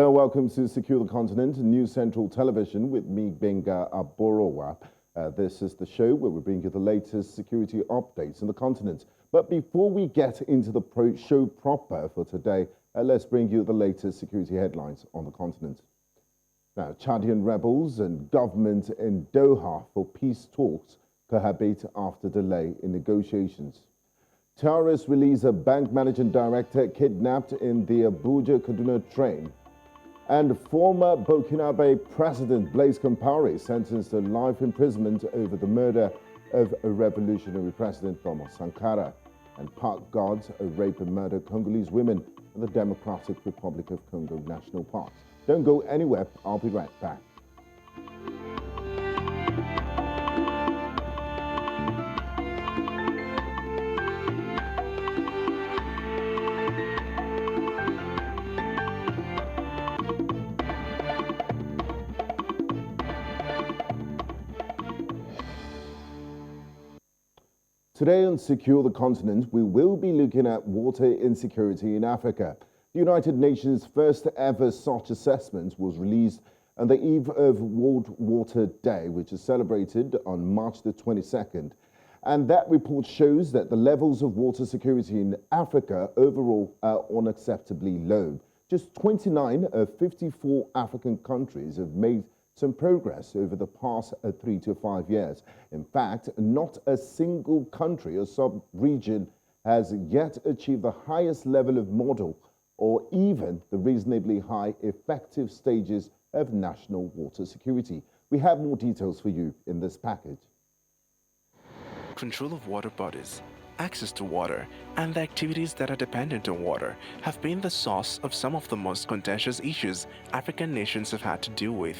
Hello, welcome to Secure the Continent, News Central Television with me, Gbenga Aborowa. This is the show where we bring you the latest security updates on the continent. But before we get into the show proper for today, let's bring you the latest security headlines on the continent. Now, Chadian rebels and government in Doha for peace talks cohabit after delay in negotiations. Terrorists release a bank managing director kidnapped in the Abuja-Kaduna train. And former Burkinabe President Blaise Compaoré sentenced to life imprisonment over the murder of a revolutionary president Thomas Sankara. And park guards rape and murder Congolese women in the Democratic Republic of Congo National Park. Don't go anywhere, I'll be right back. Today on Secure the Continent, we will be looking at water insecurity in Africa. The United Nations' first ever such assessment was released on the eve of World Water Day, which is celebrated on March the 22nd. And that report shows that the levels of water security in Africa overall are unacceptably low. Just 29 of 54 African countries have made some progress over the past 3 to 5 years. In fact, not a single country or sub-region has yet achieved the highest level of model or even the reasonably high effective stages of national water security. We have more details for you in this package. Control of water bodies, access to water, and the activities that are dependent on water have been the source of some of the most contentious issues African nations have had to deal with.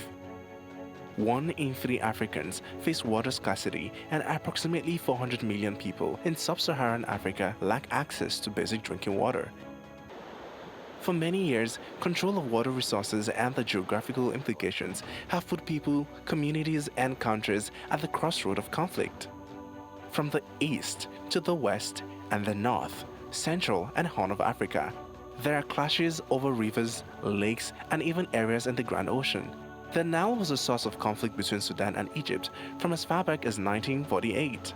1 in 3 Africans face water scarcity, and approximately 400 million people in sub-Saharan Africa lack access to basic drinking water. For many years, control of water resources and the geographical implications have put people, communities, and countries at the crossroad of conflict. From the east to the west and the north, central, and horn of Africa, there are clashes over rivers, lakes, and even areas in the Grand Ocean. The Nile was a source of conflict between Sudan and Egypt from as far back as 1948.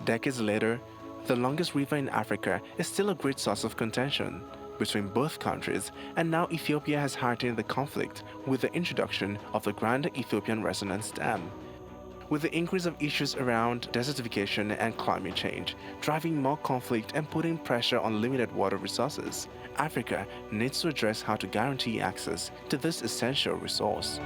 Decades later, the longest river in Africa is still a great source of contention between both countries, and now Ethiopia has heightened the conflict with the introduction of the Grand Ethiopian Resonance Dam. With the increase of issues around desertification and climate change, driving more conflict and putting pressure on limited water resources, Africa needs to address how to guarantee access to this essential resource.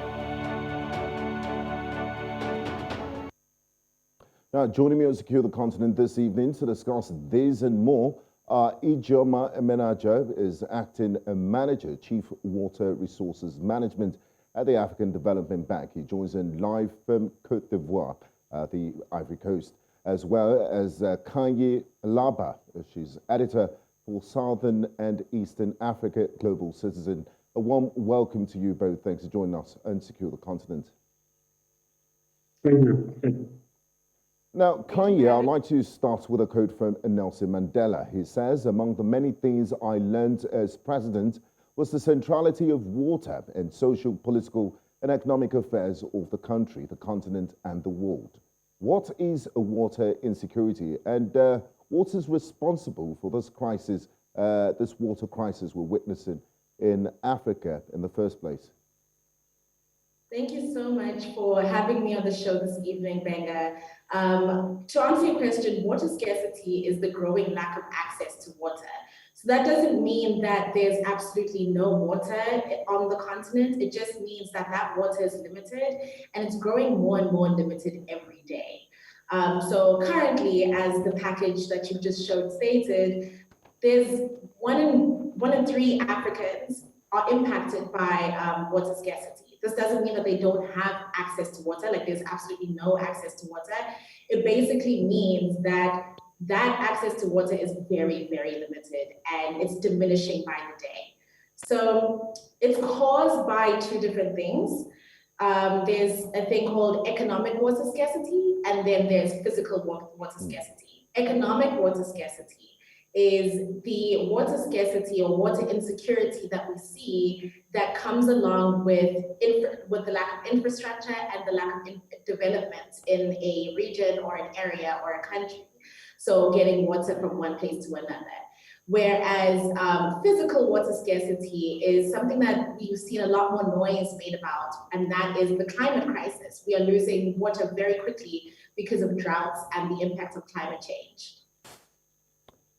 Now, joining me on Secure the Continent this evening to discuss this and more, Ijeoma Emenajo is Acting Manager, Chief Water Resources Management at the African Development Bank. He joins in live from Côte d'Ivoire, the Ivory Coast, as well as Khanyi Mlaba. She's editor for Southern and Eastern Africa Global Citizen. A warm welcome to you both. Thanks for joining us and Secure the Continent. Thank you. Now, Khanyi, I'd like to start with a quote from Nelson Mandela. He says, "Among the many things I learned as president was the centrality of water in social, political, and economic affairs of the country, the continent, and the world." What is a water insecurity, and what is responsible for this crisis, this water crisis we're witnessing in Africa in the first place? Thank you so much for having me on the show this evening, Gbenga. To answer your question, water scarcity is the growing lack of access to water. So that doesn't mean that there's absolutely no water on the continent. It just means that that water is limited, and it's growing more and more limited every day. So currently, as the package that you just showed stated, there's one in 3 Africans are impacted by water scarcity. This doesn't mean that they don't have access to water, like there's absolutely no access to water. It basically means that access to water is very, very limited, and it's diminishing by the day. So it's caused by 2 different things. There's a thing called economic water scarcity, and then there's physical water scarcity. Economic water scarcity is the water scarcity or water insecurity that we see that comes along with the lack of infrastructure and the lack of development in a region or an area or a country. So getting water from one place to another. Whereas physical water scarcity is something that we've seen a lot more noise made about, and that is the climate crisis. We are losing water very quickly because of droughts and the impact of climate change.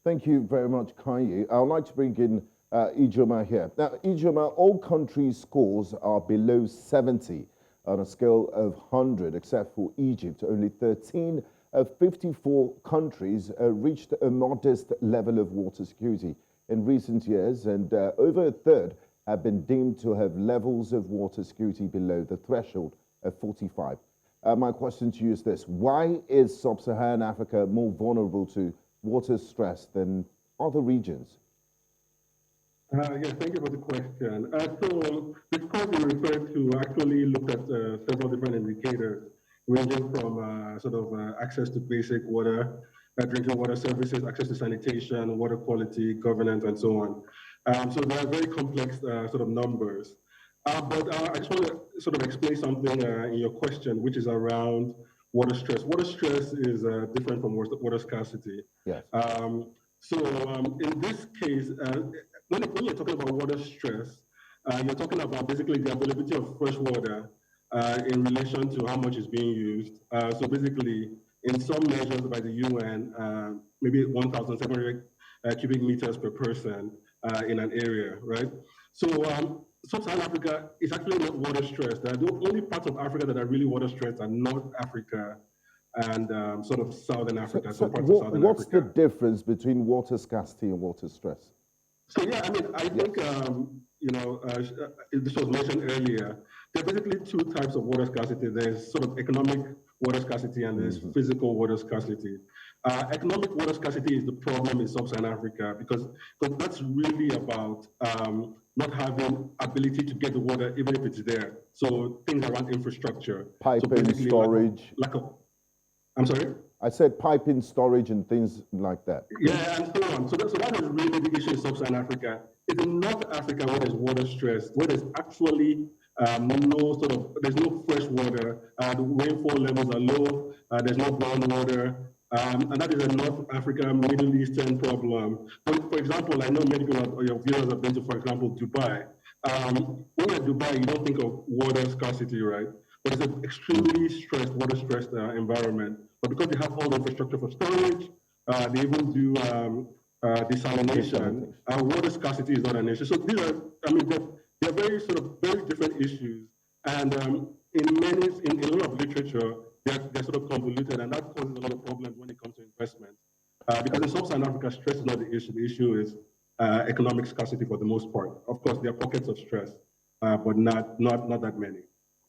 Thank you very much, Khanyi. I would like to bring in Ijeoma here. Now, Ijeoma, all countries' scores are below 70 on a scale of 100, except for Egypt. Only 13 of 54 countries reached a modest level of water security in recent years, and over a third have been deemed to have levels of water security below the threshold of 45. My question to you is this: why is sub-Saharan Africa more vulnerable to water stress than other regions? Yes, thank you for the question. So this course we referred to actually looked at several different indicators, ranging from access to basic water, drinking water services, access to sanitation, water quality, governance, and so on. So they are very complex numbers. But I just want to sort of explain something in your question, which is around water stress. Water stress is different from water scarcity. Yes. In this case, when you're talking about water stress, you're talking about basically the availability of fresh water in relation to how much is being used. So basically, in some measures by the UN, maybe 1,700 cubic meters per person in an area, right? So Sub-Saharan Africa is actually not water stressed. The only parts of Africa that are really water stressed are North Africa and sort of Southern Africa. What's the difference between water scarcity and water stress? So yeah, I mean, I think this was mentioned earlier. There are basically two types of water scarcity. There's sort of economic water scarcity and there's physical water scarcity. Economic water scarcity is the problem in Sub-Saharan Africa because that's really about not having ability to get the water even if it's there. So things around infrastructure. Piping, storage. I'm sorry? I said piping, storage, and things like that. Yeah, and so on. So that is really the issue in Sub-Saharan Africa. It's in North Africa where there's water stress, where there's actually there's no fresh water. The rainfall levels are low. There's no groundwater. And that is a North Africa, Middle Eastern problem. For example, I know many people, your viewers have been to, for example, Dubai. When you're at Dubai, you don't think of water scarcity, right? But it's an extremely stressed, water-stressed environment. But because they have all the infrastructure for storage, they even do desalination. Water scarcity is not an issue. So these are, they're very very different issues. And in a lot of literature, they're sort of convoluted, and that causes a lot of problems when it comes to investment. Because in Sub-Saharan Africa, stress is not the issue. The issue is economic scarcity for the most part. Of course, there are pockets of stress, but not that many.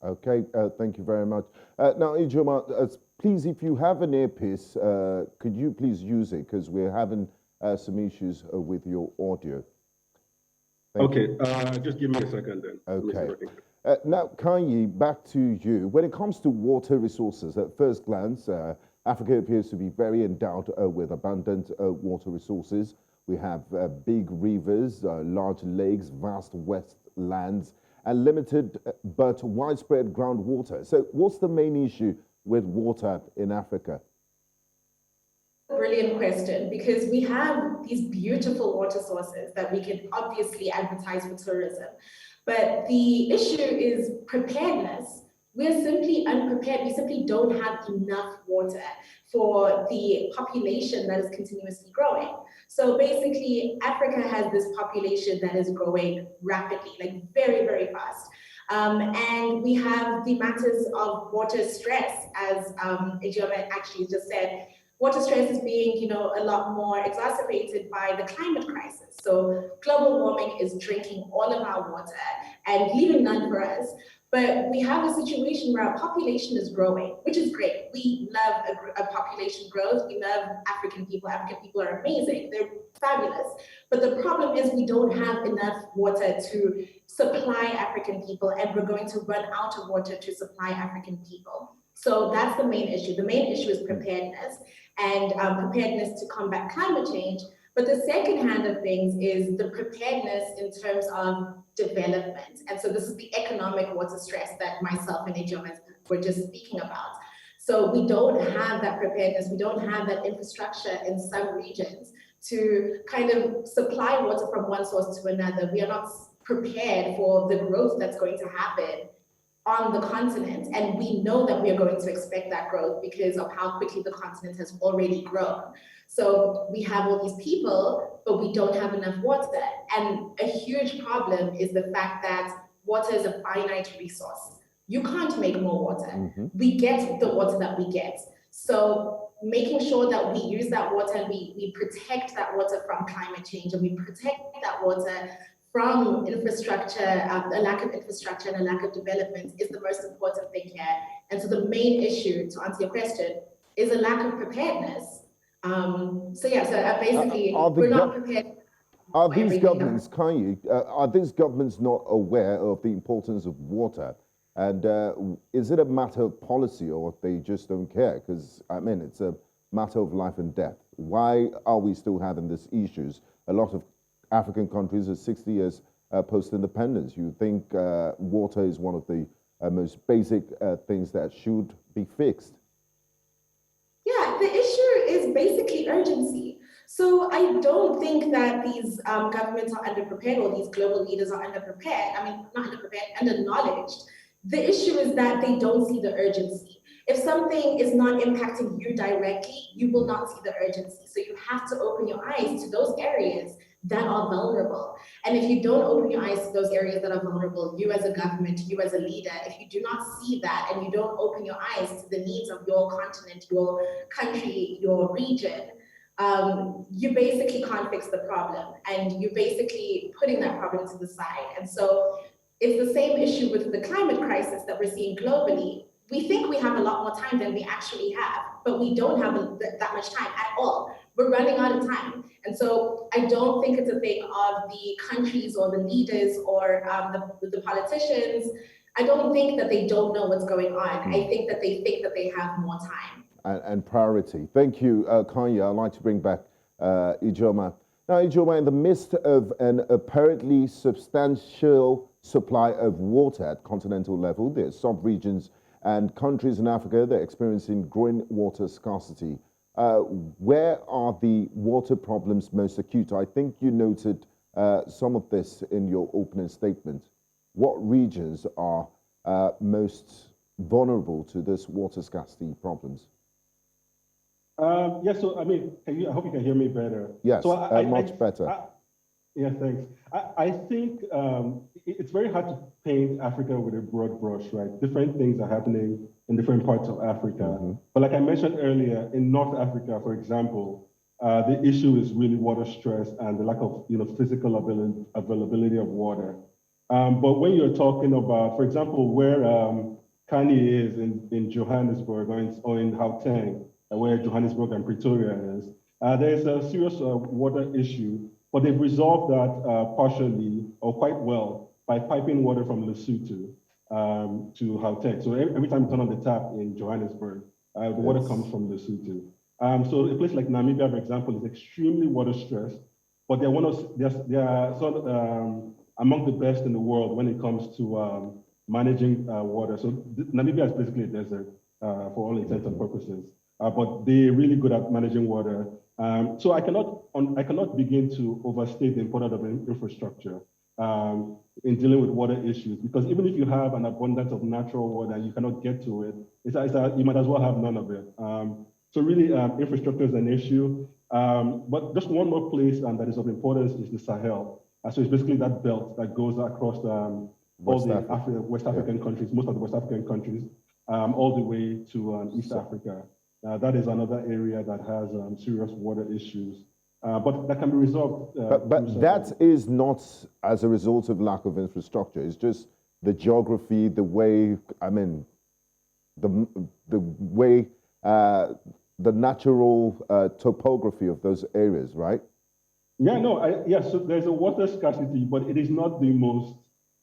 Okay, thank you very much. Now, Ijeoma, please, if you have an earpiece, could you please use it? Because we're having some issues with your audio. Okay, just give me a second then. Okay. Now, Khanyi, back to you. When it comes to water resources, at first glance, Africa appears to be very endowed with abundant water resources. We have big rivers, large lakes, vast wastelands, and limited but widespread groundwater. So what's the main issue with water in Africa? Brilliant question, because we have these beautiful water sources that we can obviously advertise for tourism. But the issue is preparedness. We're simply unprepared. We simply don't have enough water for the population that is continuously growing. So basically, Africa has this population that is growing rapidly, like very, very fast. And we have the matters of water stress, as Ijeoma actually just said. Water stress is being, a lot more exacerbated by the climate crisis. So global warming is drinking all of our water and leaving none for us. But we have a situation where our population is growing, which is great. We love a population growth. We love African people. African people are amazing. They're fabulous. But the problem is we don't have enough water to supply African people, and we're going to run out of water to supply African people. So that's the main issue. The main issue is preparedness and preparedness to combat climate change. But the second hand of things is the preparedness in terms of development. And so this is the economic water stress that myself and Ijeoma were just speaking about. So we don't have that preparedness, we don't have that infrastructure in some regions to kind of supply water from one source to another. We are not prepared for the growth that's going to happen on the continent. And we know that we are going to expect that growth because of how quickly the continent has already grown. So we have all these people, but we don't have enough water. And a huge problem is the fact that water is a finite resource. You can't make more water. We get the water that we get. So making sure that we use that water and we protect that water from climate change, and we protect that water from infrastructure, a lack of infrastructure and a lack of development is the most important thing here. And so the main issue, to answer your question, is a lack of preparedness. Basically, we're not prepared. Are these governments, Khanyi, are these governments not aware of the importance of water? And is it a matter of policy, or they just don't care? Because, I mean, it's a matter of life and death. Why are we still having these issues? A lot of African countries are 60 years post-independence. You think water is one of the most basic things that should be fixed? Yeah, the issue is basically urgency. So I don't think that these governments are underprepared, or these global leaders are underprepared. I mean, not underprepared, underknowledged. The issue is that they don't see the urgency. If something is not impacting you directly, you will not see the urgency. So you have to open your eyes to those areas that are vulnerable. And if you don't open your eyes to those areas that are vulnerable, you as a government, you as a leader, if you do not see that and you don't open your eyes to the needs of your continent, your country, your region, you basically can't fix the problem. And you're basically putting that problem to the side. And so it's the same issue with the climate crisis that we're seeing globally. We think we have a lot more time than we actually have, but we don't have that much time at all. We're running out of time. And so I don't think it's a thing of the countries or the leaders or the politicians. I don't think that they don't know what's going on. I think that they have more time. And priority. Thank you, Khanyi. I'd like to bring back Ijeoma. Now, Ijeoma, in the midst of an apparently substantial supply of water at continental level, there are sub-regions and countries in Africa that are experiencing growing water scarcity. Where are the water problems most acute? I think you noted some of this in your opening statement. What regions are most vulnerable to this water scarcity problems? Yes, so I mean, I hope you can hear me better. Yes, so much better. Yeah, thanks. I think it's very hard to paint Africa with a broad brush, right? Different things are happening in different parts of Africa. But like I mentioned earlier, in North Africa, for example, the issue is really water stress and the lack of physical availability of water. But when you're talking about, for example, where Khanyi is in Johannesburg or in Gauteng, where Johannesburg and Pretoria is, there's a serious water issue. But they've resolved that partially or quite well by piping water from Lesotho to Gauteng. So every time you turn on the tap in Johannesburg, the water comes from Lesotho. So a place like Namibia, for example, is extremely water stressed, but they are sort of among the best in the world when it comes to managing water. So Namibia is basically a desert for all intents and purposes, but they're really good at managing water. So I cannot begin to overstate the importance of infrastructure in dealing with water issues, because even if you have an abundance of natural water and you cannot get to it, you might as well have none of it. So really, infrastructure is an issue. But just one more place that is of importance is the Sahel. So it's basically that belt that goes across all the West African countries, most of the West African countries, all the way to East Africa. That is another area that has serious water issues, but that can be resolved. But that is not as a result of lack of infrastructure. It's just the geography, the way, I mean, the way, the natural topography of those areas, right? Yeah, no, yes, so there's a water scarcity, but it is not the most,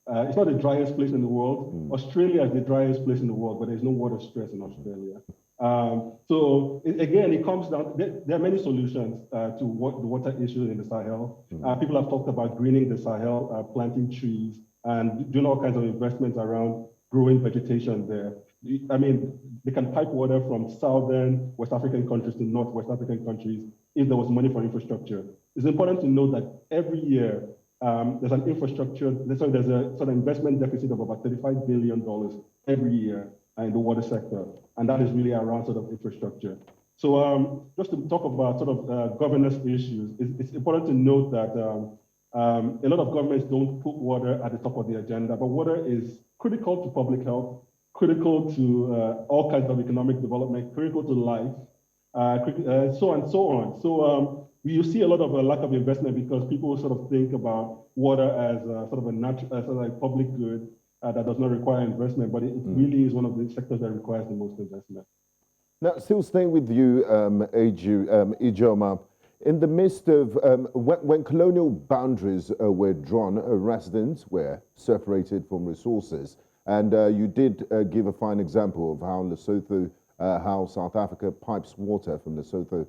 it's not the driest place in the world. Australia is the driest place in the world, but there's no water stress in Australia. Again, it comes down, there are many solutions to what the water issue in the Sahel. People have talked about greening the Sahel, planting trees, and doing all kinds of investments around growing vegetation there. I mean, they can pipe water from southern West African countries to North West African countries if there was money for infrastructure. It's important to note that every year there's an infrastructure, there's a sort of investment deficit of about $35 billion every year in the water sector, and that is really around sort of infrastructure. So just to talk about sort of governance issues, it's important to note that a lot of governments don't put water at the top of the agenda, but water is critical to public health, critical to all kinds of economic development, critical to life, so on and so on. So you see a lot of lack of investment because people sort of think about water as sort of a natural, sort of like public good that does not require investment, but it really is one of the sectors that requires the most investment. Now, still staying with you, Ijeoma, in the midst of when colonial boundaries were drawn, residents were separated from resources. And you did give a fine example of how Lesotho, how South Africa pipes water from Lesotho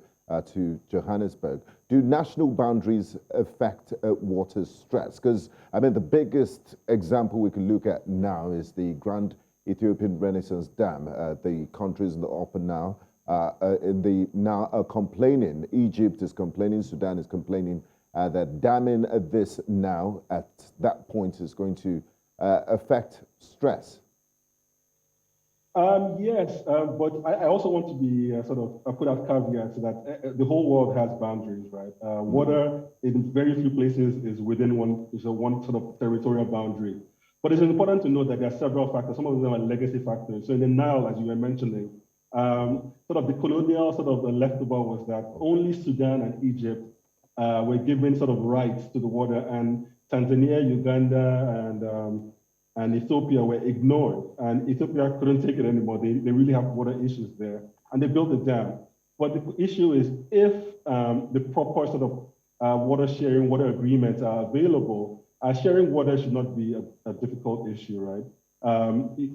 to Johannesburg. Do national boundaries affect water stress? Because, I mean, the biggest example we can look at now is the Grand Ethiopian Renaissance Dam. The countries in the upper Nile are complaining. Egypt is complaining, Sudan is complaining that damming this now at that point is going to affect stress. Yes, but I also want to be sort of put out caveats that the whole world has boundaries, right? Water in very few places is within one sort of territorial boundary. But it's important to note that there are several factors. Some of them are legacy factors. So in the Nile, as you were mentioning, sort of the colonial sort of leftover was that only Sudan and Egypt were given sort of rights to the water, and Tanzania, Uganda, and Ethiopia were ignored, and Ethiopia couldn't take it anymore. They really have water issues there, and they built a dam. But the issue is if the proper sort of water sharing, water agreements are available, sharing water should not be a difficult issue, right?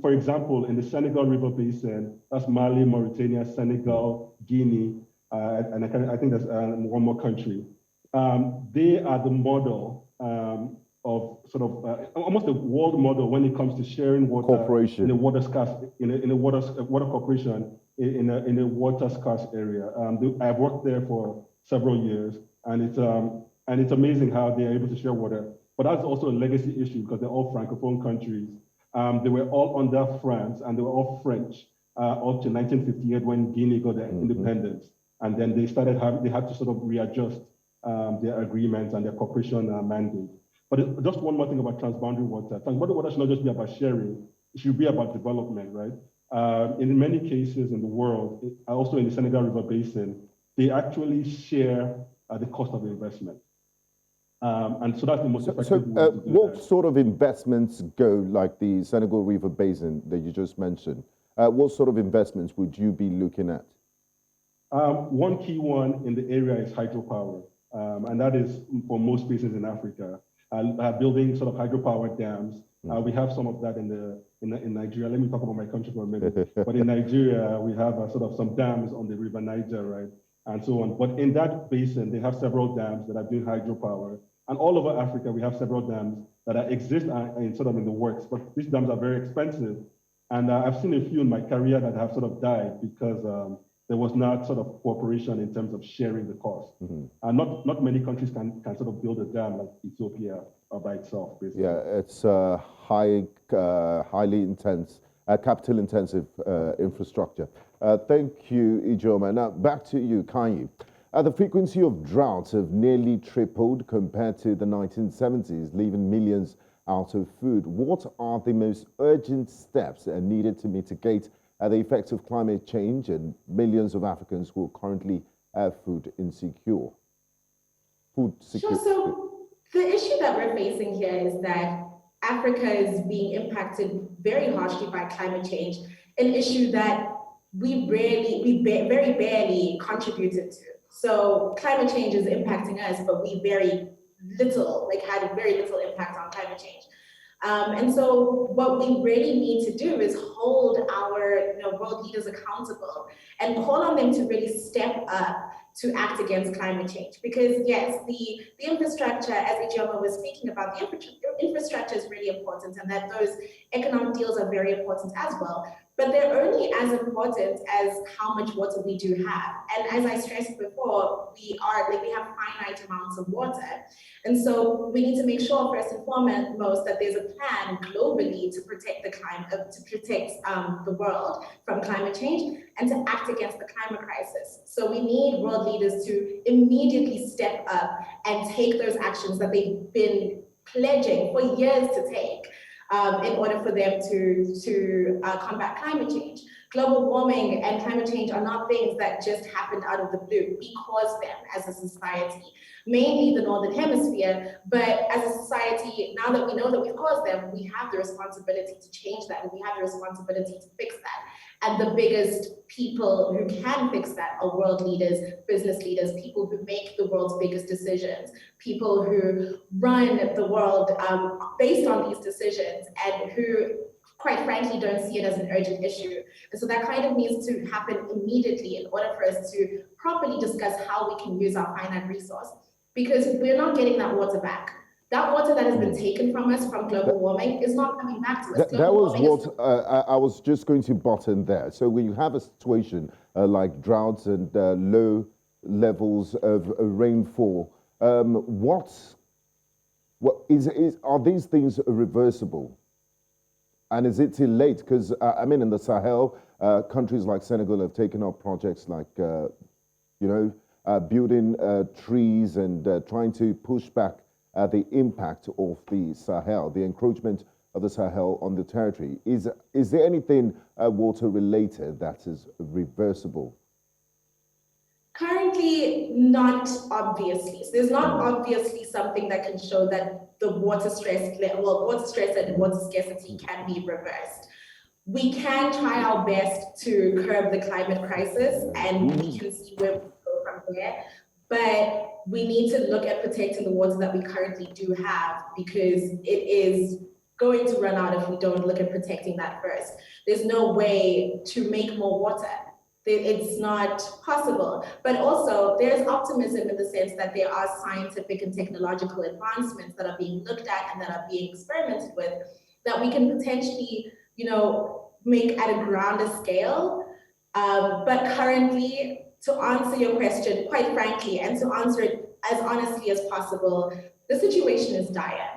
For example, in the Senegal River Basin, that's Mali, Mauritania, Senegal, Guinea, and I think there's one more country. They are the model of sort of almost a world model when it comes to sharing water in a water scarce in a water corporation in a water scarce area. I've worked there for several years, and it's amazing how they are able to share water. But that's also a legacy issue because they're all francophone countries. They were all under France, and they were all French up to 1958 when Guinea got their independence, and then they had to sort of readjust their agreements and their cooperation mandate. But just one more thing about transboundary water. Transboundary water should not just be about sharing, it should be about development, right? In many cases in the world, also in the Senegal River Basin, they actually share the cost of the investment. And so that's the most effective way to do what that. sort of investments go, like the Senegal River Basin that you just mentioned? What sort of investments would you be looking at? One key one in the area is hydropower, and that is for most places in Africa. Building sort of hydropower dams. We have some of that in Nigeria. Let me talk about my country for a minute. But in Nigeria, we have sort of some dams on the River Niger, right, and so on. But in that basin, they have several dams that are doing hydropower. And all over Africa, we have several dams that exist in sort of in the works. But these dams are very expensive. And I've seen a few in my career that have sort of died because there was not sort of cooperation in terms of sharing the cost. And not many countries can sort of build a dam like Ethiopia by itself, basically. Yeah, it's highly intense, capital-intensive infrastructure. Thank you, Ijeoma. Now, back to you, Khanyi. The frequency of droughts have nearly tripled compared to the 1970s, leaving millions out of food. What are the most urgent steps needed to mitigate the effects of climate change and millions of Africans who are currently food insecure? Sure. So the issue that we're facing here is that Africa is being impacted very harshly by climate change, an issue that we very barely contributed to. So climate change is impacting us, but we had very little impact on climate change. And so what we really need to do is hold our world leaders accountable and call on them to really step up to act against climate change. Because yes, the infrastructure, as Ijeoma was speaking about, the infrastructure is really important, and that those economic deals are very important as well. But they're only as important as how much water we do have. And as I stressed before, we have finite amounts of water. And so we need to make sure, first and foremost, that there's a plan globally to protect the climate, to protect the world from climate change and to act against the climate crisis. So we need world leaders to immediately step up and take those actions that they've been pledging for years to take. In order for them to combat climate change. Global warming and climate change are not things that just happened out of the blue. We caused them as a society, mainly the Northern Hemisphere, but as a society, now that we know that we've caused them, we have the responsibility to change that, and we have the responsibility to fix that. And the biggest people who can fix that are world leaders, business leaders, people who make the world's biggest decisions, people who run the world based on these decisions, and who, quite frankly, don't see it as an urgent issue. And so that kind of needs to happen immediately in order for us to properly discuss how we can use our finite resource, because we're not getting that water back. That water that has been taken from us from global warming is not coming back to us. That was what I was just going to button there. So when you have a situation like droughts and low levels of rainfall, are these things reversible? And is it too late? Because I mean, in the Sahel, countries like Senegal have taken up projects like, building trees and trying to push back the impact of the Sahel, the encroachment of the Sahel on the territory. Is there anything water related that is reversible? Currently, not obviously. So there's not obviously something that can show that the water stress and water scarcity can be reversed. We can try our best to curb the climate crisis, and we can see where we go from there. But we need to look at protecting the water that we currently do have, because it is going to run out if we don't look at protecting that first. There's no way to make more water. It's not possible. But also, there's optimism in the sense that there are scientific and technological advancements that are being looked at and that are being experimented with that we can potentially, make at a grander scale. But currently, to answer your question, quite frankly, and to answer it as honestly as possible, the situation is dire.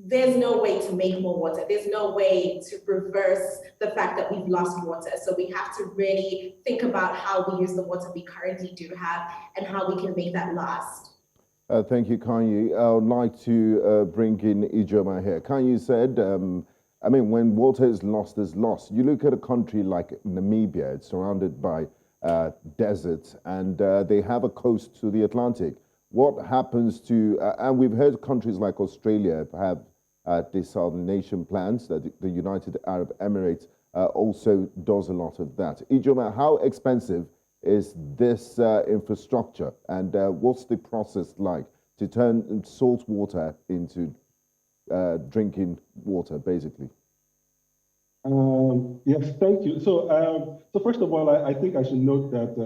There's no way to make more water. There's no way to reverse the fact that we've lost water. So we have to really think about how we use the water we currently do have and how we can make that last. Thank you, Khanyi. I would like to bring in Ijeoma here. Khanyi said, when water is lost, is lost. You look at a country like Namibia, it's surrounded by deserts, and they have a coast to the Atlantic. What happens to, and we've heard countries like Australia have desalination plants, that the United Arab Emirates also does a lot of that. Ijeoma, how expensive is this infrastructure, and what's the process like to turn salt water into drinking water, basically? Yes, thank you. So first of all, I think I should note that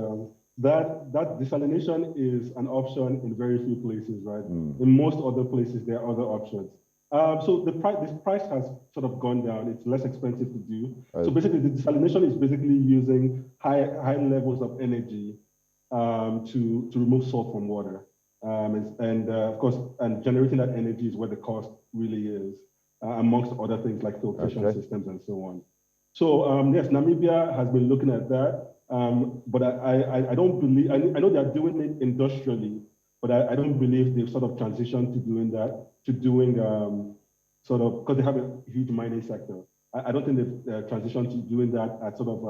that desalination is an option in very few places, right? In most other places, there are other options. So this price has sort of gone down. It's less expensive to do. So basically, the desalination is basically using high levels of energy to remove salt from water. Of course, generating that energy is where the cost really is, amongst other things like filtration systems and so on. So yes, Namibia has been looking at that. But I don't believe, I know they're doing it industrially, but I don't believe they've sort of transitioned to doing that, to doing because they have a huge mining sector. I don't think they've transitioned to doing that at sort of,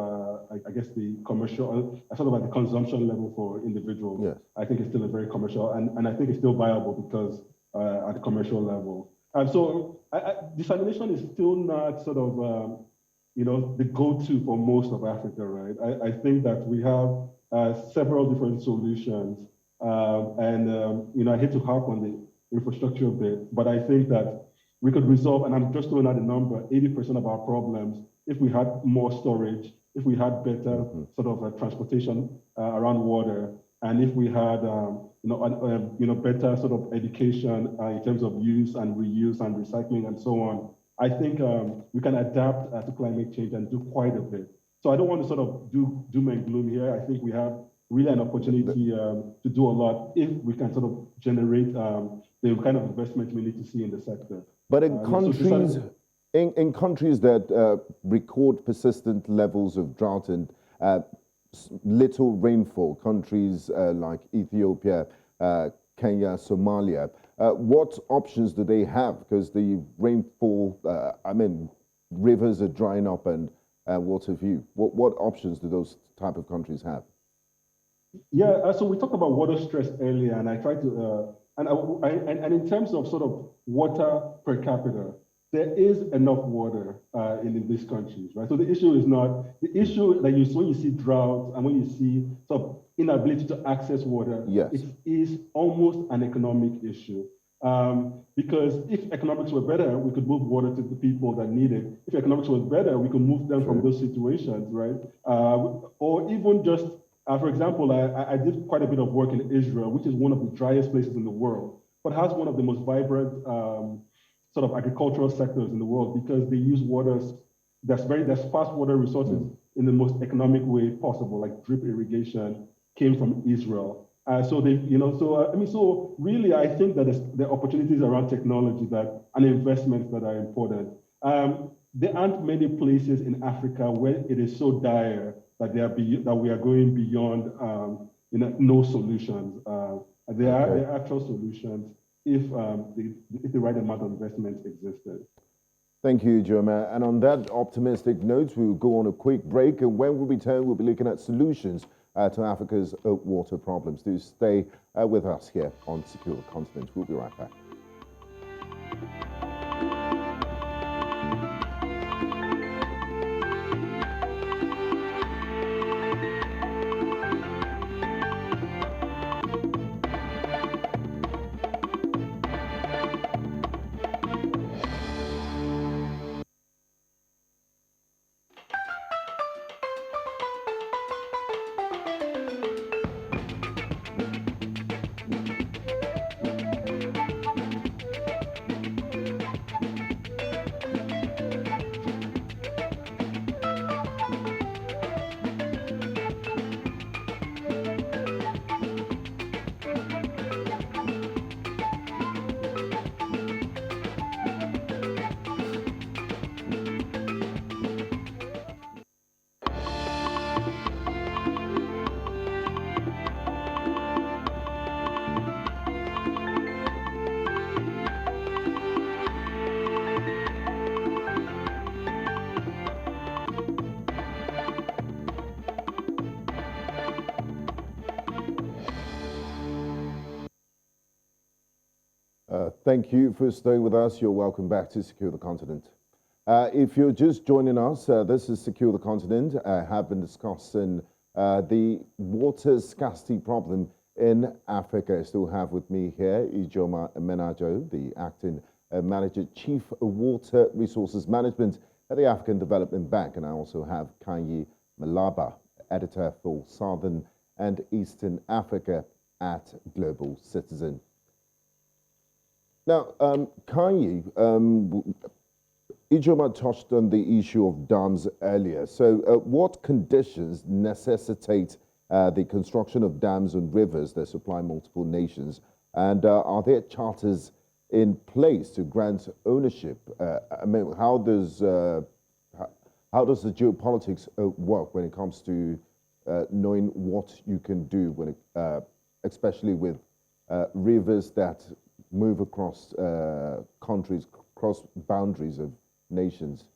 I guess, the commercial, sort of at the consumption level for individuals. Yes. I think it's still a very commercial, and I think it's still viable because at the commercial level. So desalination is still not sort of, the go-to for most of Africa, right? I think that we have several different solutions. I hate to harp on the infrastructure a bit, but I think that, we could resolve, and I'm just throwing out a number, 80% of our problems if we had more storage, if we had better sort of transportation around water, and if we had better sort of education in terms of use and reuse and recycling and so on. I think we can adapt to climate change and do quite a bit. So I don't want to sort of do doom and gloom here. I think we have really an opportunity to do a lot if we can sort of generate the kind of investment we need to see in the sector. But in in countries that record persistent levels of drought and little rainfall, countries like Ethiopia, Kenya, Somalia, what options do they have? Because the rainfall, rivers are drying up and what have you. What options do those type of countries have? Yeah, so we talked about water stress earlier, and I tried to, and in terms of sort of water per capita, there is enough water in these countries, right? So the issue is not, the issue that when you see drought and when you see sort of inability to access water, yes, it is almost an economic issue. Because if economics were better, we could move water to the people that need it. If economics was better, we could move them from those situations, right? Or even just, for example, I did quite a bit of work in Israel, which is one of the driest places in the world, but has one of the most vibrant sort of agricultural sectors in the world because they use water, there's sparse water resources in the most economic way possible, like drip irrigation came from Israel. So really, I think that the opportunities around technology and investments that are important. There aren't many places in Africa where it is so dire that we are going beyond no solutions. There are actual solutions if the right amount of investment existed. Thank you, Ijeoma. And on that optimistic note, we will go on a quick break. And when we return, we'll be looking at solutions to Africa's water problems. Do stay with us here on Secure the Continent. We'll be right back. Thank you for staying with us. You're welcome back to Secure the Continent. If you're just joining us, this is Secure the Continent. I have been discussing the water scarcity problem in Africa. I still have with me here Ijeoma Emenajo, the Acting Manager, Chief Water Resources Management at the African Development Bank. And I also have Khanyi Mlaba, Editor for Southern and Eastern Africa at Global Citizen. Now, Khanyi, Ijeoma touched on the issue of dams earlier. So what conditions necessitate the construction of dams and rivers that supply multiple nations? And are there charters in place to grant ownership? How does the geopolitics work when it comes to knowing what you can do, when especially with rivers that move across countries, cross boundaries of nations?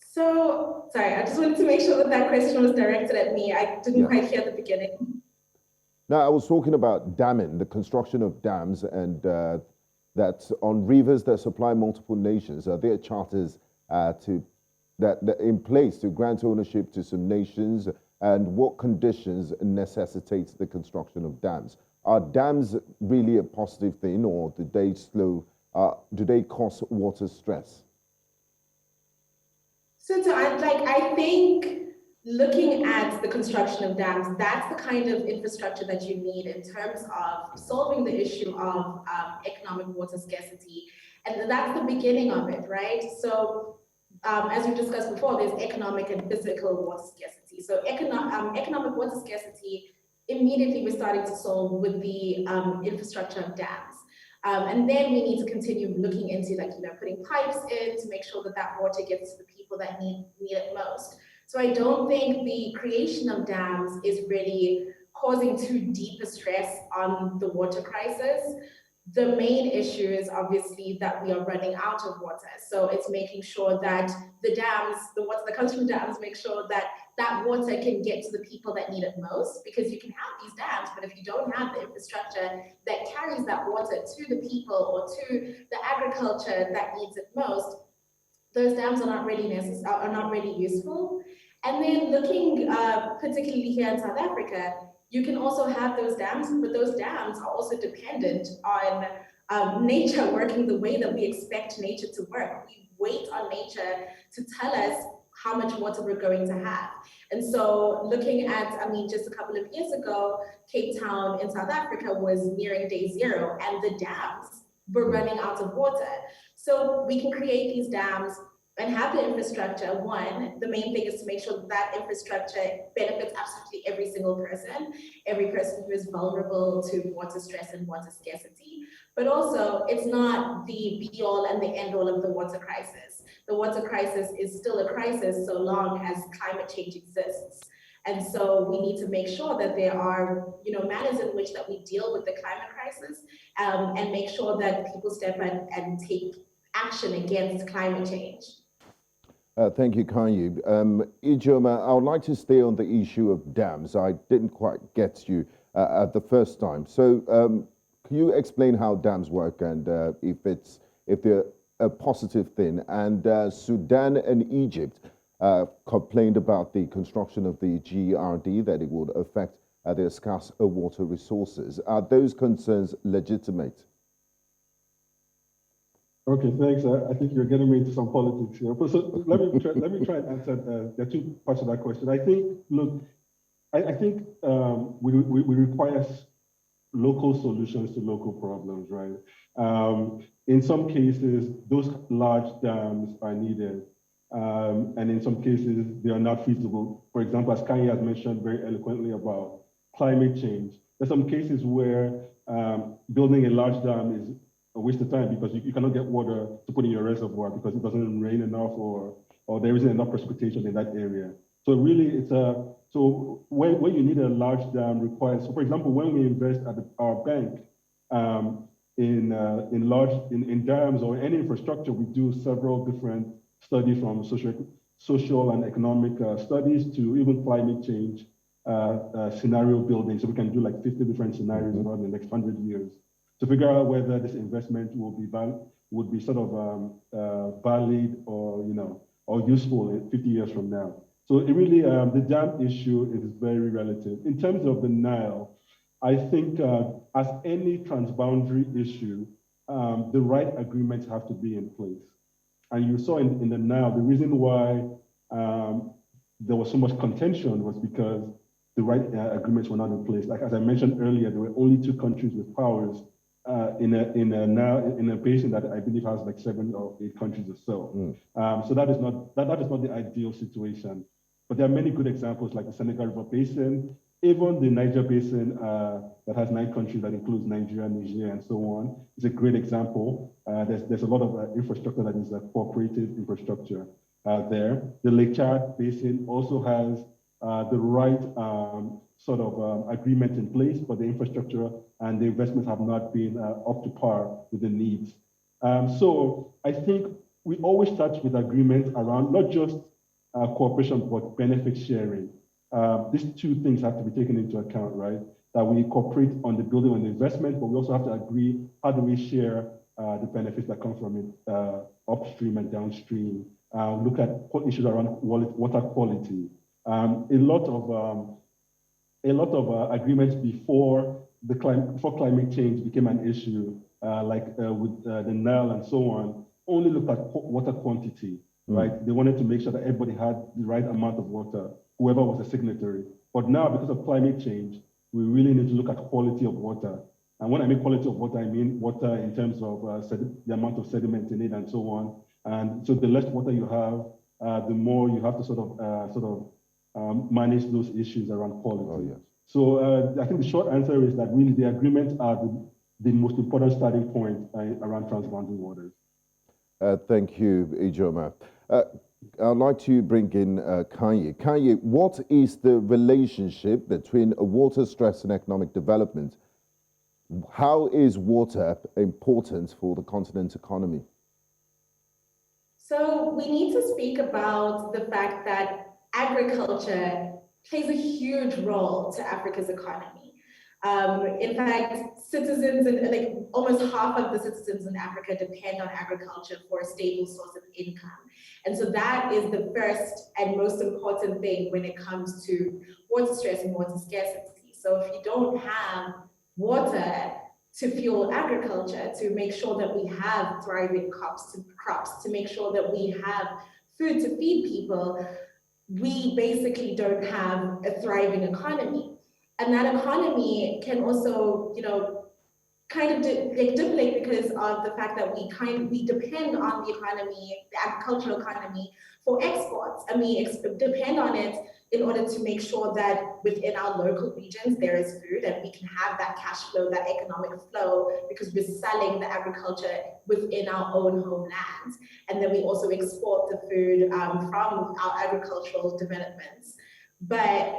So, sorry, I just wanted to make sure that question was directed at me. I didn't quite hear the beginning. No, I was talking about damming, the construction of dams, and that on rivers that supply multiple nations. Are there charters that in place to grant ownership to some nations, and what conditions necessitate the construction of dams? Are dams really a positive thing, or do they cause water stress? So I think looking at the construction of dams, that's the kind of infrastructure that you need in terms of solving the issue of economic water scarcity. And that's the beginning of it, right? So as we discussed before, there's economic and physical water scarcity. So economic water scarcity, immediately we're starting to solve with the infrastructure of dams. And then we need to continue looking into putting pipes in to make sure that that water gets to the people that need it most. So I don't think the creation of dams is really causing too deep a stress on the water crisis. The main issue is obviously that we are running out of water. So it's making sure that the water that comes from dams, make sure that that water can get to the people that need it most, because you can have these dams, but if you don't have the infrastructure that carries that water to the people or to the agriculture that needs it most, those dams are not really useful. And then looking particularly here in South Africa, you can also have those dams, but those dams are also dependent on nature working the way that we expect nature to work. We wait on nature to tell us how much water we're going to have. And so looking at, just a couple of years ago, Cape Town in South Africa was nearing day zero and the dams were running out of water. So we can create these dams and have the infrastructure. One, the main thing is to make sure that infrastructure benefits absolutely every single person who is vulnerable to water stress and water scarcity. But also, it's not the be-all and the end-all of the water crisis. The water crisis is still a crisis so long as climate change exists. And so we need to make sure that there are, manners in which that we deal with the climate crisis, and make sure that people step in and take action against climate change. Thank you, Khanyi. Ijeoma, I would like to stay on the issue of dams. I didn't quite get you at the first time. So can you explain how dams work and if they're a positive thing? And Sudan and Egypt complained about the construction of the GRD, that it would affect their scarce water resources. Are those concerns legitimate? Okay, thanks. I think you're getting me into some politics here. So let me try and answer. There are two parts of that question. I think, look, I think we require local solutions to local problems, right? In some cases, those large dams are needed, and in some cases, they are not feasible. For example, as Khanyi has mentioned very eloquently about climate change, there's some cases where building a large dam is a waste of time because you cannot get water to put in your reservoir because it doesn't rain enough or there isn't enough precipitation in that area. So really, so when you need a large dam requires. So for example, when we invest at our bank in dams or any infrastructure, we do several different studies, from social and economic studies to even climate change scenario building. So we can do like 50 different scenarios over the next 100 years to figure out whether this investment would be sort of valid or useful in 50 years from now. So it really, the dam issue is very relative. In terms of the Nile, I think as any transboundary issue, the right agreements have to be in place. And you saw in the Nile, the reason why there was so much contention was because the right agreements were not in place. Like as I mentioned earlier, there were only two countries with powers in a basin that I believe has like 7 or 8 countries or so. So that is not the ideal situation. But there are many good examples like the Senegal River Basin, even the Niger Basin that has 9 countries that includes Nigeria, Niger, and so on. It's a great example. There's a lot of infrastructure that is cooperative infrastructure there. The Lake Chad Basin also has the right sort of agreement in place, but the infrastructure and the investments have not been up to par with the needs. So I think we always start with agreement around not just cooperation, but benefit sharing. These two things have to be taken into account, right? That we cooperate on the building and the investment, but we also have to agree how do we share the benefits that come from it upstream and downstream. Look at issues around water quality. A lot of agreements before before climate change became an issue, with the Nile and so on, only looked at water quantity, right? They wanted to make sure that everybody had the right amount of water, whoever was a signatory. But now, because of climate change, we really need to look at quality of water. And when I mean quality of water, I mean water in terms of the amount of sediment in it and so on. And so the less water you have, the more you have to sort of manage those issues around quality. Oh, yeah. So I think the short answer is that really the agreements are the most important starting point around transboundary waters. Thank you, Ijeoma. I'd like to bring in Khanyi. Khanyi, what is the relationship between water stress and economic development? How is water important for the continent's economy? So we need to speak about the fact that agriculture plays a huge role to Africa's economy. In fact, citizens, like almost half of the citizens in Africa depend on agriculture for a stable source of income. And so that is the first and most important thing when it comes to water stress and water scarcity. So if you don't have water to fuel agriculture, to make sure that we have thriving crops, to make sure that we have food to feed people, we basically don't have a thriving economy. And that economy can also, kind of deplete because of the fact that we depend on the economy, the agricultural economy, for exports. And we depend on it in order to make sure that within our local regions there is food and we can have that cash flow, that economic flow, because we're selling the agriculture within our own homelands. And then we also export the food from our agricultural developments. But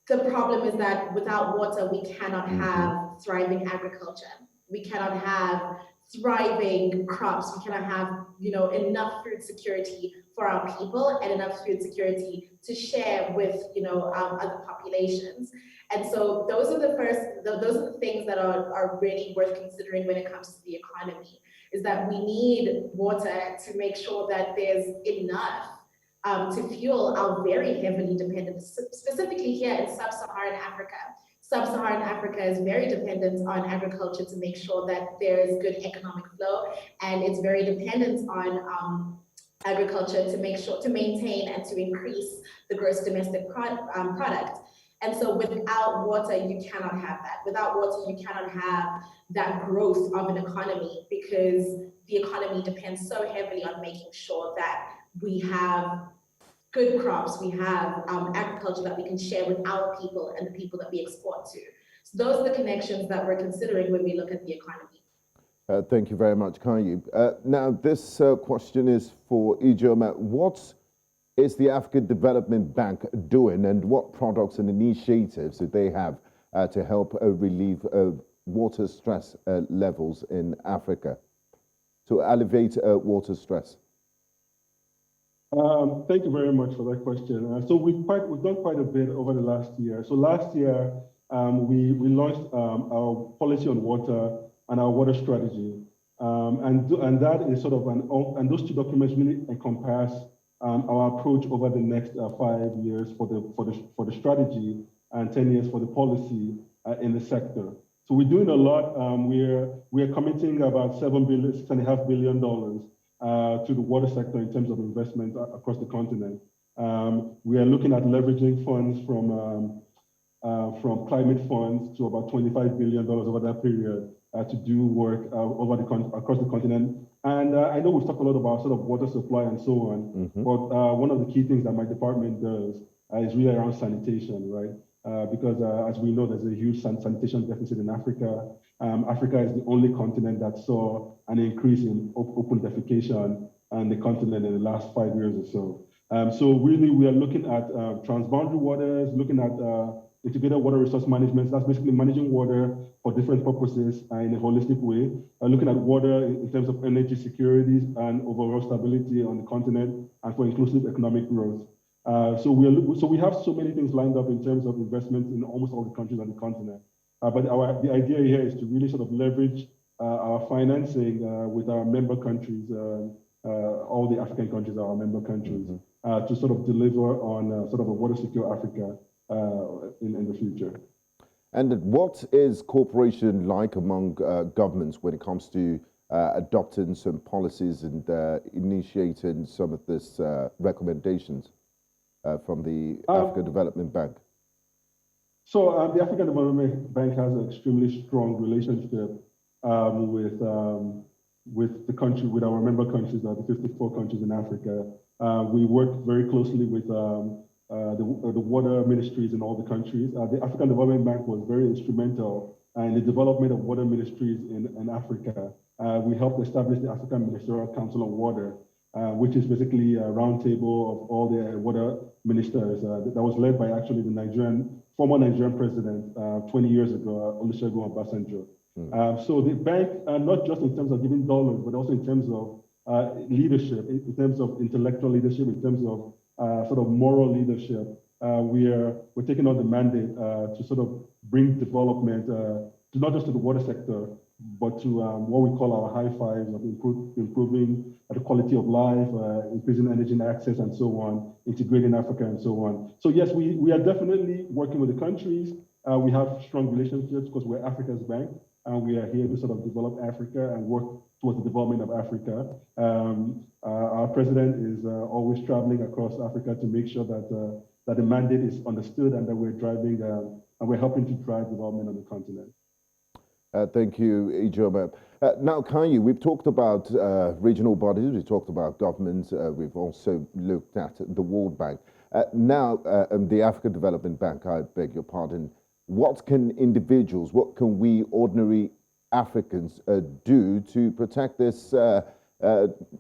the problem is that without water, we cannot have thriving agriculture. We cannot have thriving crops. We cannot have, enough food security for our people and enough food security to share with, other populations. And so those are the things that are really worth considering when it comes to the economy, is that we need water to make sure that there's enough to fuel our very heavily dependent, specifically here in sub-Saharan Africa. Sub-Saharan Africa is very dependent on agriculture to make sure that there is good economic flow, and it's very dependent on agriculture to make sure to maintain and to increase the gross domestic product. And so without water, you cannot have that. Without water, you cannot have that growth of an economy, because the economy depends so heavily on making sure that we have good crops, we have agriculture that we can share with our people and the people that we export to. So those are the connections that we're considering when we look at the economy. Thank you very much, Khanyi. Now, this question is for Ijeoma. What is the African Development Bank doing, and what products and initiatives do they have to help relieve water stress levels in Africa, to alleviate water stress? Thank you very much for that question. So we've done quite a bit over the last year. So last year, we launched our policy on water and our water strategy. And that is sort of and those two documents really encompass our approach over the next 5 years for the strategy and 10 years for the policy in the sector. So we're doing a lot. We're committing about $6.5 billion to the water sector in terms of investment across the continent. We are looking at leveraging funds from climate funds to about $25 billion over that period to do work across the continent. And I know we've talked a lot about sort of water supply and so on, but one of the key things that my department does is really around sanitation, right? Because as we know, there's a huge sanitation deficit in Africa. Africa is the only continent that saw an increase in open defecation on the continent in the last 5 years or so. So really, we are looking at transboundary waters, looking at integrated water resource management. That's basically managing water for different purposes in a holistic way. Looking at water in terms of energy security and overall stability on the continent, and for inclusive economic growth. So we have so many things lined up in terms of investments in almost all the countries on the continent. But the idea here is to really sort of leverage our financing with our member countries, all the African countries are our member countries, to sort of deliver on sort of a water secure Africa in the future. And what is cooperation like among governments when it comes to adopting some policies and initiating some of these recommendations from the African Development Bank? So the African Development Bank has an extremely strong relationship with the country, with our member countries, the 54 countries in Africa. We work very closely with the water ministries in all the countries. The African Development Bank was very instrumental in the development of water ministries in Africa. We helped establish the African Ministerial Council on Water, which is basically a roundtable of all the water ministers that was led by actually the former Nigerian president 20 years ago, Olusegun Obasanjo. So the bank, not just in terms of giving dollars, but also in terms of leadership, in terms of intellectual leadership, in terms of sort of moral leadership, we're taking on the mandate to sort of bring development to not just to the water sector, but to what we call our high fives of improving the quality of life, increasing energy access, and so on, integrating Africa, and so on. So yes, we are definitely working with the countries. We have strong relationships because we're Africa's bank, and we are here to sort of develop Africa and work towards the development of Africa. Our president is always traveling across Africa to make sure that the mandate is understood and that we're driving and we're helping to drive development on the continent. Thank you, Ijeoma. Now, Khanyi, we've talked about regional bodies, we've talked about governments, we've also looked at the World Bank. Now, the African Development Bank, I beg your pardon, what can individuals, what can we ordinary Africans do to protect this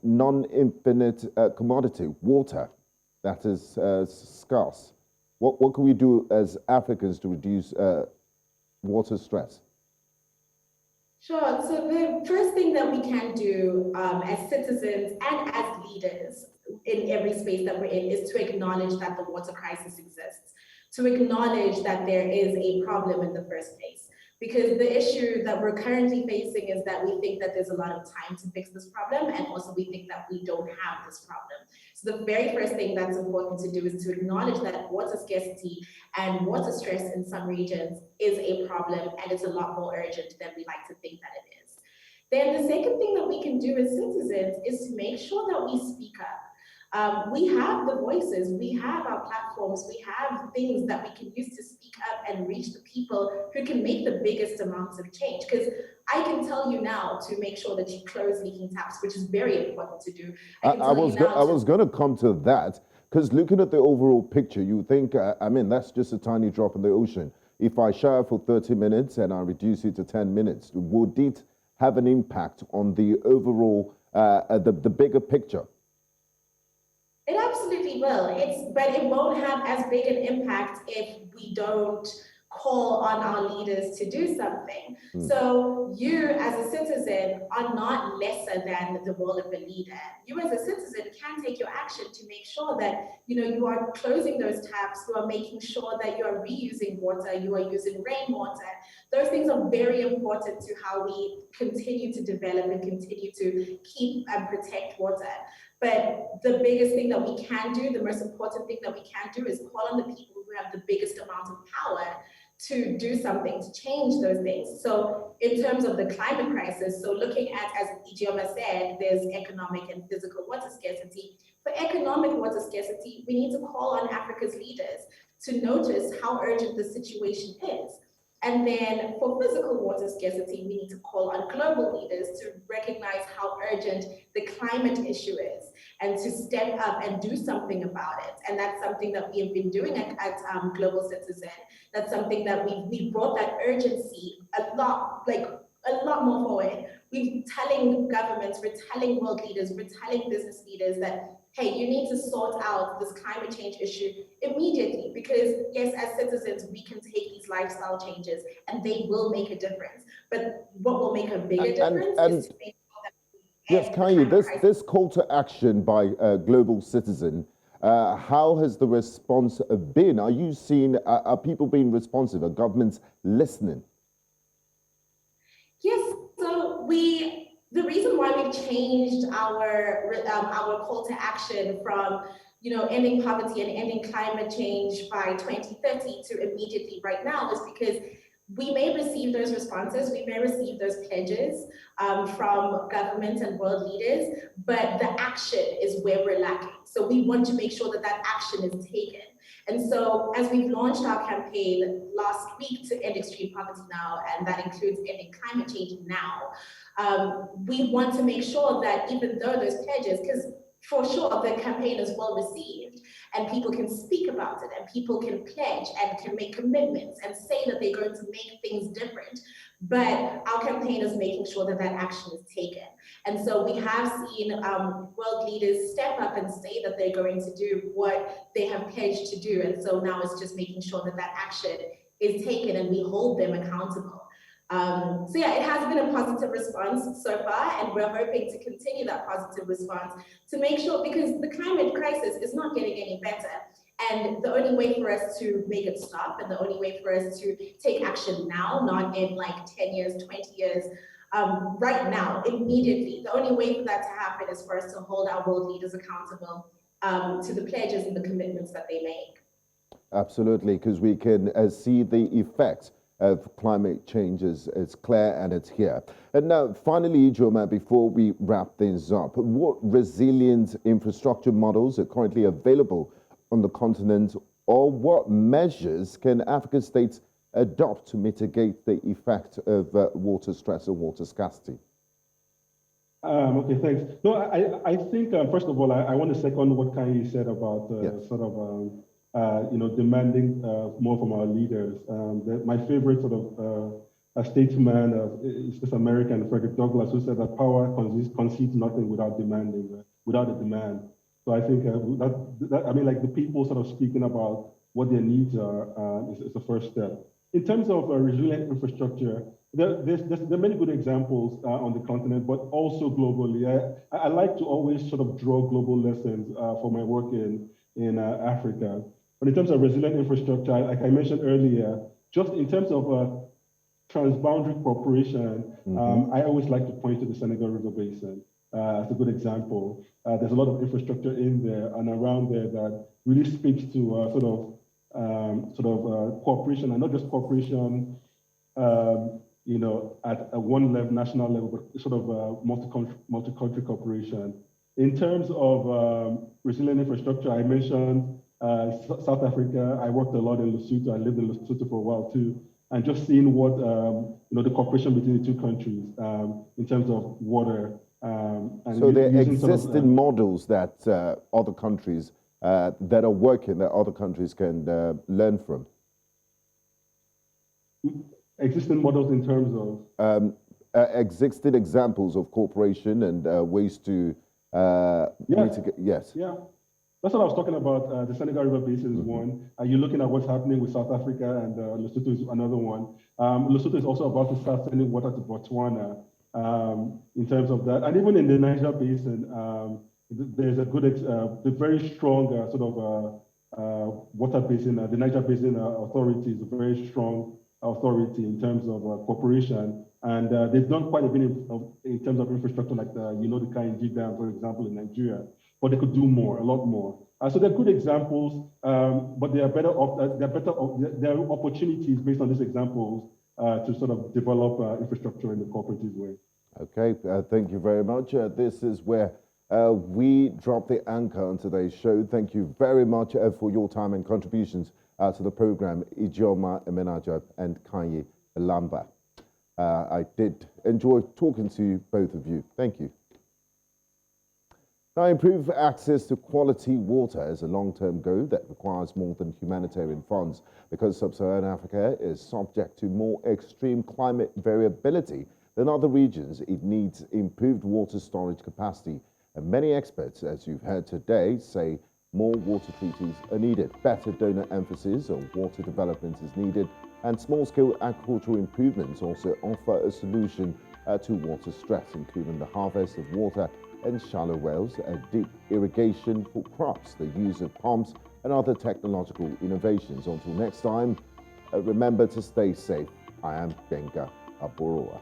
non-infinite commodity, water, that is scarce? What can we do as Africans to reduce water stress? Sure. So the first thing that we can do as citizens and as leaders in every space that we're in is to acknowledge that the water crisis exists, to acknowledge that there is a problem in the first place. Because the issue that we're currently facing is that we think that there's a lot of time to fix this problem, and also we think that we don't have this problem. So the very first thing that's important to do is to acknowledge that water scarcity and water stress in some regions is a problem, and it's a lot more urgent than we like to think that it is. Then the second thing that we can do as citizens is to make sure that we speak up. We have the voices, we have our platforms, we have things that we can use to speak up and reach the people who can make the biggest amounts of change. Because I can tell you now to make sure that you close leaking taps, which is very important to do. I was going to come to that, because looking at the overall picture, you think, I mean, that's just a tiny drop in the ocean. If I shower for 30 minutes and I reduce it to 10 minutes, would it have an impact on the overall, the bigger picture? It absolutely will. But it won't have as big an impact if we don't call on our leaders to do something. So you as a citizen are not lesser than the role of a leader. You as a citizen can take your action to make sure that you are closing those taps, you are making sure that you are reusing water, you are using rainwater. Those things are very important to how we continue to develop and continue to keep and protect water. But the biggest thing that we can do, the most important thing that we can do is call on the people who have the biggest amount of power to do something, to change those things. So in terms of the climate crisis, so looking at, as Ijeoma said, there's economic and physical water scarcity. For economic water scarcity, we need to call on Africa's leaders to notice how urgent the situation is. And then for physical water scarcity, we need to call on global leaders to recognize how urgent the climate issue is and to step up and do something about it. And that's something that we have been doing at Global Citizen. That's something that we brought that urgency a lot more forward. We're telling governments, we're telling world leaders, we're telling business leaders that, hey, you need to sort out this climate change issue immediately, because yes, as citizens, we can take these lifestyle changes and they will make a difference. But what will make a bigger difference is to make sure that we yes, Khanyi, this call to action by Global Citizen, how has the response been? Are you seeing, are people being responsive? Are governments listening? Yes, so the reason why we've changed our call to action from ending poverty and ending climate change by 2030 to immediately right now is because we may receive those responses, we may receive those pledges from governments and world leaders, but the action is where we're lacking. So we want to make sure that that action is taken. And so as we've launched our campaign last week to end extreme poverty now, and that includes ending climate change now, we want to make sure that even though those pledges, because for sure the campaign is well received and people can speak about it and people can pledge and can make commitments and say that they're going to make things different, but our campaign is making sure that that action is taken. And so we have seen world leaders step up and say that they're going to do what they have pledged to do. And so now it's just making sure that that action is taken and we hold them accountable. So yeah, it has been a positive response so far, and we're hoping to continue that positive response to make sure, because the climate crisis is not getting any better. And the only way for us to make it stop, and the only way for us to take action now, not in like 10 years, 20 years, right now, immediately, the only way for that to happen is for us to hold our world leaders accountable to the pledges and the commitments that they make. Absolutely, because we can see the effects of climate change is clear and it's here. And now, finally, Ijeoma, before we wrap things up, what resilient infrastructure models are currently available on the continent, or what measures can African states adopt to mitigate the effect of water stress and water scarcity? Okay, thanks. No, I think, first of all, I want to second what Khanyi said about sort of demanding more from our leaders. My favorite sort of statesman is this American, Frederick Douglass, who said that power concedes nothing without without a demand. So I think like the people sort of speaking about what their needs are is the first step. In terms of resilient infrastructure, there are many good examples on the continent, but also globally. I like to always sort of draw global lessons for my work in Africa. But in terms of resilient infrastructure, like I mentioned earlier, just in terms of transboundary cooperation, I always like to point to the Senegal River Basin as a good example. There's a lot of infrastructure in there and around there that really speaks to sort of cooperation, and not just cooperation, at one level, national level, but sort of multi-country cooperation. In terms of resilient infrastructure, I mentioned South Africa. I worked a lot in Lesotho. I lived in Lesotho for a while too, and just seeing what the cooperation between the two countries in terms of water. And so there are existing models that other countries that are working that other countries can learn from. Existing models in terms of existing examples of cooperation and ways to mitigate. Yes. Yeah. That's what I was talking about. The Senegal River Basin is one. You're looking at what's happening with South Africa, and Lesotho is another one. Lesotho is also about to start sending water to Botswana in terms of that. And even in the Niger Basin, there's a good, the very strong sort of water basin. The Niger Basin Authority is a very strong authority in terms of cooperation. And they've done quite a bit in terms of infrastructure, like the Khanyi Dam, for example, in Nigeria. But they could do more, a lot more. So they're good examples, but there are opportunities based on these examples to sort of develop infrastructure in the cooperative way. Okay, thank you very much. This is where we drop the anchor on today's show. Thank you very much for your time and contributions to the program, Ijeoma, Emenajo, and Khanyi Mlaba. I did enjoy talking to both of you. Thank you. Now, improve access to quality water is a long-term goal that requires more than humanitarian funds, because sub-Saharan Africa is subject to more extreme climate variability than other regions. It needs improved water storage capacity. And many experts, as you've heard today, say more water treaties are needed. Better donor emphasis on water development is needed, and small-scale agricultural improvements also offer a solution to water stress, including the harvest of water and shallow wells, deep irrigation for crops, the use of pumps, and other technological innovations. Until next time, remember to stay safe. I am Gbenga, Aborowa.